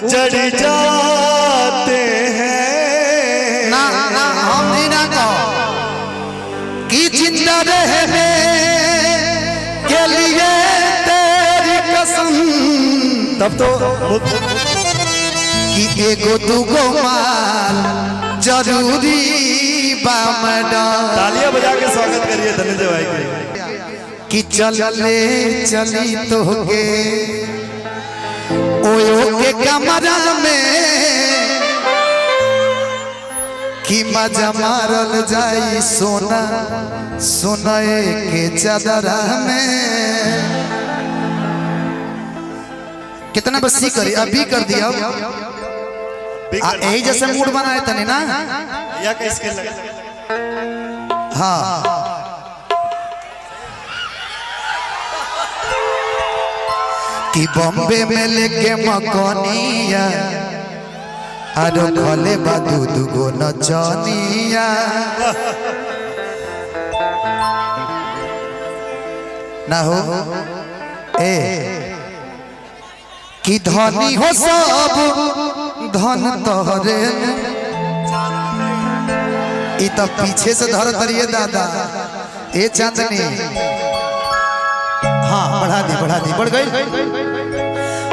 उजड़ जाते हैं। ना ना हम नहीं ना कहो कि जिंदा रहने के लिए तेरी कसम। तब तो कि एगो दूगो माल जरूरी बा मैडम। तालियां बजा के स्वागत करिए धनंजय भाई के। कि चले चली तो के ओयो के कमरा में कि मजा मारल जाई सोना सोनाए के चादरा में। कितना बस्सी करी अभी कर दिया यही जैसे मूड बनाए तने ना या किसके लगे। हाँ कि बॉम्बे में लेके मकनिया आरो खले बादू दुगो नचनिया ना हो ए कि धनी हो सब धन तोहरे इ तो पीछे से धर तरिए दादा ए चांदनी। हाँ बढ़ा दी बढ़ गई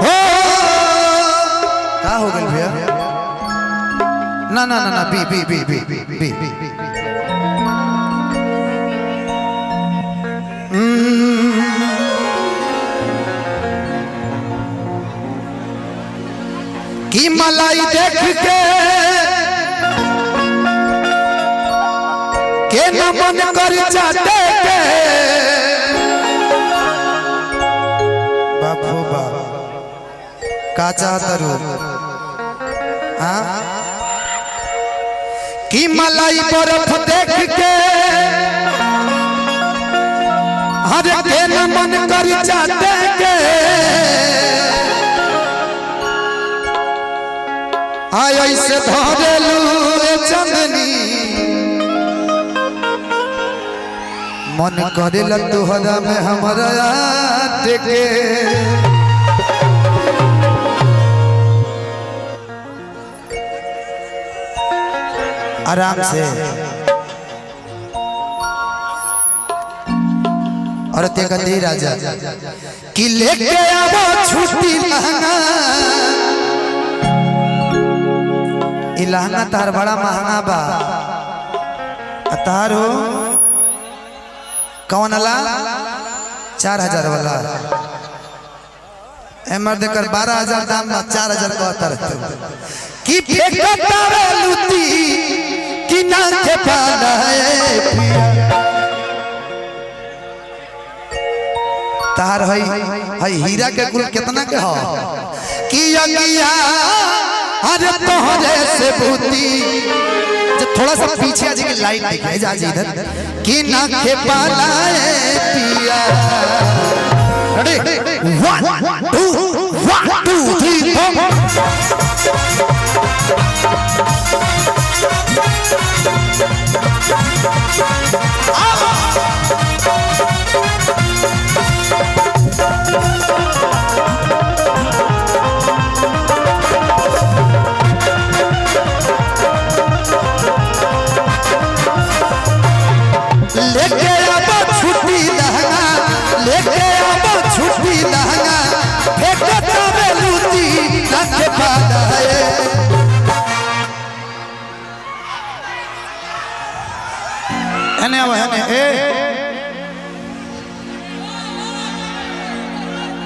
हो क्या हो गई भैया। ना ना ना ना बी बी बी बी बी बी कि मलाई देख के न मन कर चाटे के बापू बाप का चाहतरू। हाँ कि मलाई बर्फ देख के हर के न मन कर चाटे के आय ऐसे धरेलू चंदनी मन करेला तोहरा में हमारा टेके। आराम से और ते कहते राजा कि लेके आवो छुट्टी लहंगा। इ लहंगा तार बड़ा महंगा बा तारो कौन अला 4000 वाला एमर देकर 12000 दाम ना 4000 कहता रहते कि फेंकता लुटी कि ना के पाना है तार है हीरा के कुल कितना के हो कि अगिया अरे तोहरे से बूती थोड़ा सा पीछे आज की लाइट दिखाई जा इधर कि ना के पालाए पिया। रेडी 1 2 3 लेके आबो छुट्टी लहंगा लेके आबो छुट्टी लहंगा फेंकता बेलूती रख पादाए। एने अब एने ए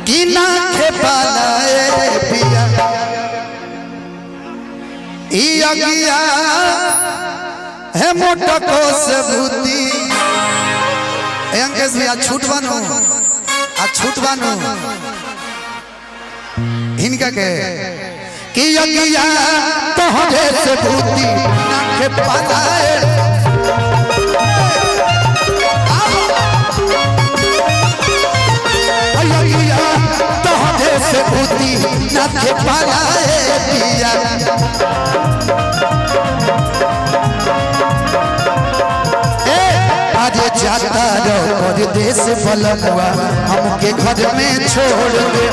कि ना के पालाए पिया ई अगिया है मोटा को सबूती। अंकेश भैया छूट बानो इनका के कि अगिया तोहरे से बूती ना के पालाए। अगिया तोहरे से बूती ना के पालाए पिया। आज जाता रहो परदेश बलनुआ हमके घर में छोड़ दे।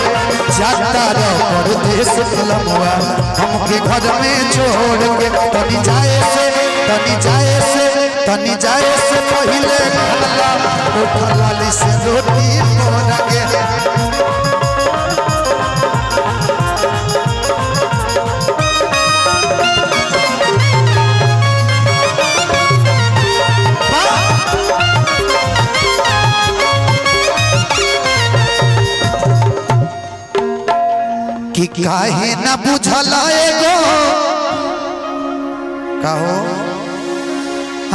जाता रहो परदेश कलमुआ हमके घर में छोड़ के तनी जाए से पहले खाला उठल वाली से रोटी मोर के कि काहे न बुझल एगो कहो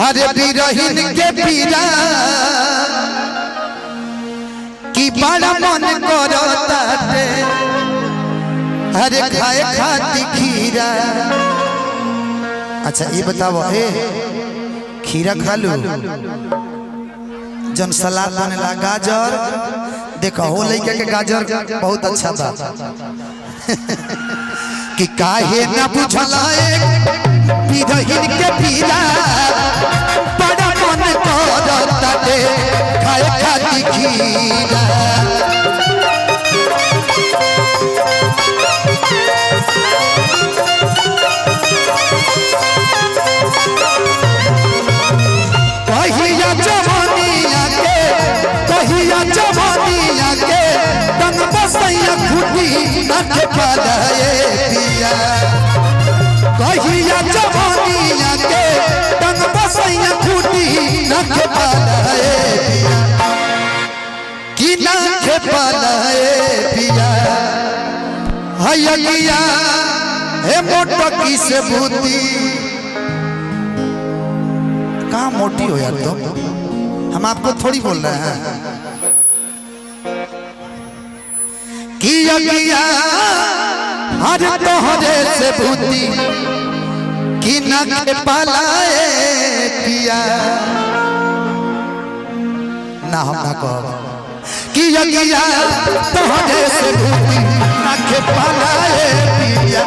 अरे बिरहिन के पीरा कि बड़ा मन करता रे अरे खाए खाती खीरा। अच्छा ये बताओ ए खीरा खा लू जन सलाद बनेला गाजर देखो हो लइका के गाजर बहुत अच्छा बा कि काहे न बुझला बिरहिन के पीरा बड़ा मन करता रे खाए खाती खीरा। कहिया के तंग बसैया खुटी नख पालाए पिया कहिया जवानिया के तंग बसैया खुटी नख पालाए पिया कि नख पालाए पिया हैया हे मोटो की से भूती कहाँ मोटी हो यार तुम हम आपको थोड़ी बोल रहे हैं किया हर तोहरे से भूती कि नख पालाए पिया ना हम ना कहो किया तोहरे से भूती नख पालाए पिया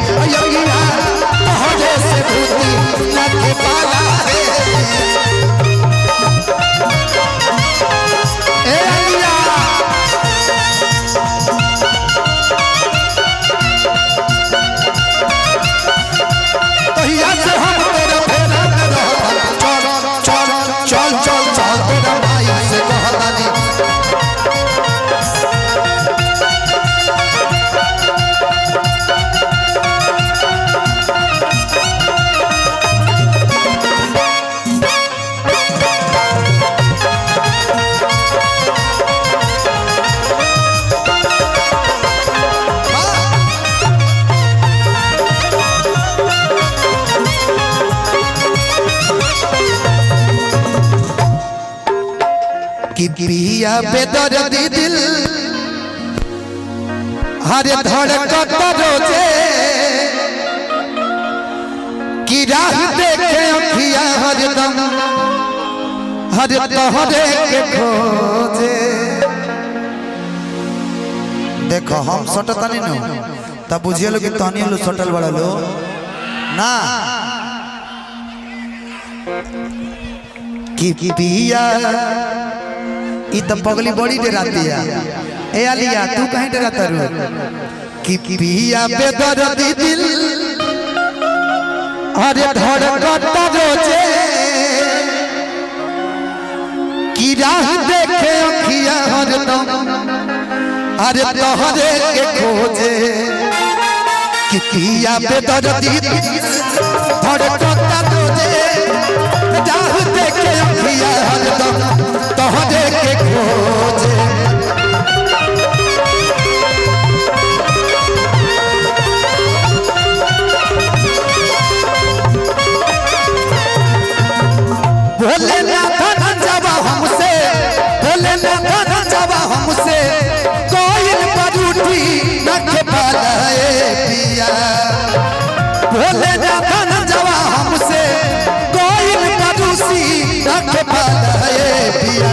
तोहरे से भूती नख पालाए पिया बेदर्दी दिल हरे धड़कत रोजे कि राह देखे अखिया हरदम हरे तोहरे के खोजे। देखो हम सटतानी न तब बुझिए लो कि तहनी लो सटल बड़ा लो ना कि पिया ई तो पगली बड़ी डराती है ए आलिया तू कहीं डराता रू कि पिया बेदर्दी दिल अरे धड़कत रोजे कि राह देखे अखिया हरदम अरे तोहरे के खोजे कि पिया बेदर्दी धड़कत रोजे राह देखे अखिया हरदम तोहरे के खोजे। बोले ना धन जवा हमसे बोले ना धन जवा हमसे कोई बरूठी नख पालाए पिया बोले ना धन जवा हमसे कोई बरूसी नख पालाए पिया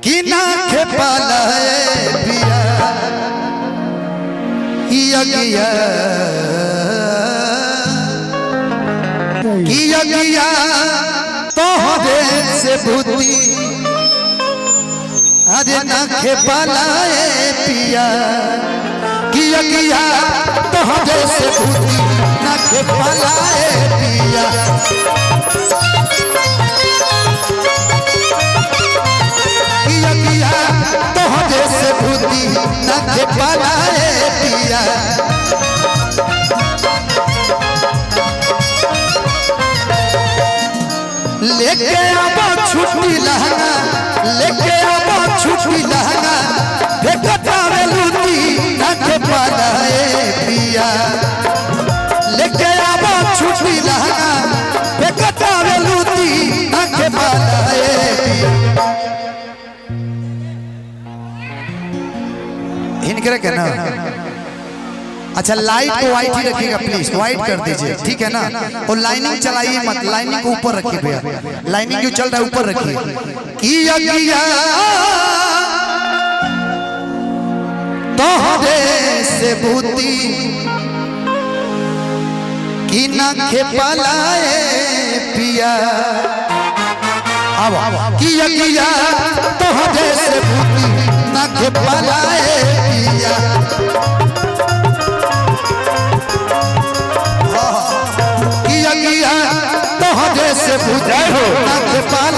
कि नख पालाए पिया किया तोहरे से भूती अरे नख पालाए पिया अगिया तोहरे से भूती न के पलाए पिया अगिया तोहरे से भूती न के पलाए पिया लेके आबा छुट्टी लहंगा लेके आबा छुट्टी लहंगा फेंकतावे लूटी न के पलाए पिया लेके आबा छुट्टी लहंगा फेंकतावे लूटी न के पलाए पिया इनके के ना अच्छा लाइट को व्हाइट ही रखिएगा प्लीज व्हाइट कर दीजिए ठीक है ना और लाइनिंग चलाइए मत लाइनिंग को ऊपर रखिए भैया लाइनिंग जो चल रहा है ऊपर रखिए किया किया तोहरे से भूती कि न खेपलाए पिया अब किया किया तोहरे से भूती न खेपलाए पिया तोहरे से भूती न खेपलाए